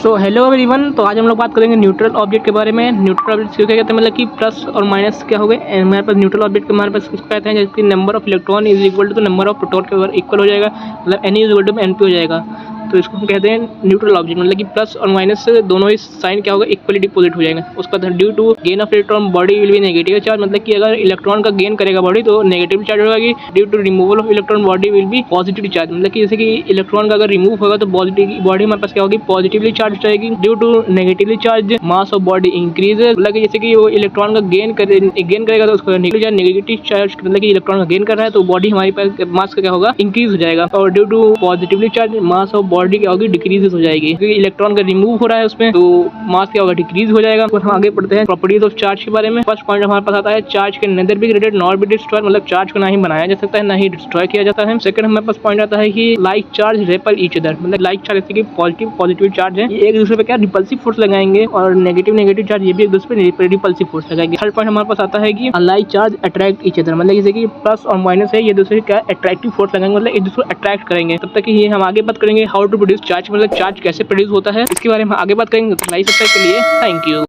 So hello everyone. तो आज हम लोग बात करेंगे न्यूट्रल ऑब्जेक्ट के बारे में। न्यूट्रल ऑब्जेक्ट क्या कहते हैं, मतलब कि प्लस और माइनस क्या हो गए। हमारे पास न्यूट्रल ऑब्जेक्ट के हमारे पास किसको कहते हैं, जैसे number of electron is equal to number of proton के अगर इक्वल हो जाएगा, मतलब N is equal to N P हो जाएगा, तो इसको हम कहते हैं न्यूट्रल ऑब्जेक्ट। मतलब कि प्लस और माइनस से दोनों ही साइन क्या होगा, इक्वली डिपोजिट हो जाएंगे। उसका due to gain of electron body will be negative charge, मतलब कि अगर इलेक्ट्रॉन का गेन करेगा बॉडी तो नेगेटिव चार्ज होगा। Due to removal of electron body will be positive charge, मतलब कि जैसे कि इलेक्ट्रॉन का अगर रिमूव होगा तो बॉडी हमारे पास क्या होगी, पॉजिटिवली चार्ज हो जाएगी। Due to negatively charge mass of body increase, मतलब कि जैसे कि वो इलेक्ट्रॉन का गेन करेगा तो उसको नेगेटिव चार्ज, मतलब कि इलेक्ट्रॉन का गेन कर रहा है तो बॉडी हमारे पास मास का क्या होगा, इंक्रीज हो जाएगा। और due to positively charge mass of body क्या होगी, डिक्रीज हो जाएगी, क्योंकि इलेक्ट्रॉन का रिमूव हो रहा है उसमें, तो मास क्या होगा, डिक्रीज हो जाएगा। तो हम आगे पढ़ते हैं प्रॉपर्टीज ऑफ चार्ज के बारे में। फर्स्ट पॉइंट हमारे पास आता है charge can nether be created nor be destroyed, मतलब चार्ज को ना ही बनाया जा सकता है ना ही डिस्ट्रॉय किया जाता है। सेकंड हमारे पास पॉइंट आता है कि like charge REPL each other, मतलब लाइक चार्ज जैसे कि पॉजिटिव चार्ज है ये एक दूसरे पे क्या रिपल्सिव फोर्स लगाएंगे, और नेगेटिव चार्ज ये भी एक दूसरे पे रिपल्सिव फोर्स लगाएंगे। थर्ड पॉइंट हमारे पास आता है कि like charge attract each other, मतलब जैसे कि प्लस और माइनस है ये दूसरे क्या अट्रैक्टिव फोर्स लगाएंगे, मतलब एक दूसरे को अट्रैक्ट करेंगे। तब तक ये हम आगे बात करेंगे हाउ टू प्रोड्यूस चार्ज, मतलब चार्ज कैसे प्रोड्यूस होता है, इसके बारे में आगे बात करेंगे। तो लाइक सब्सक्राइब के लिए थैंक यू।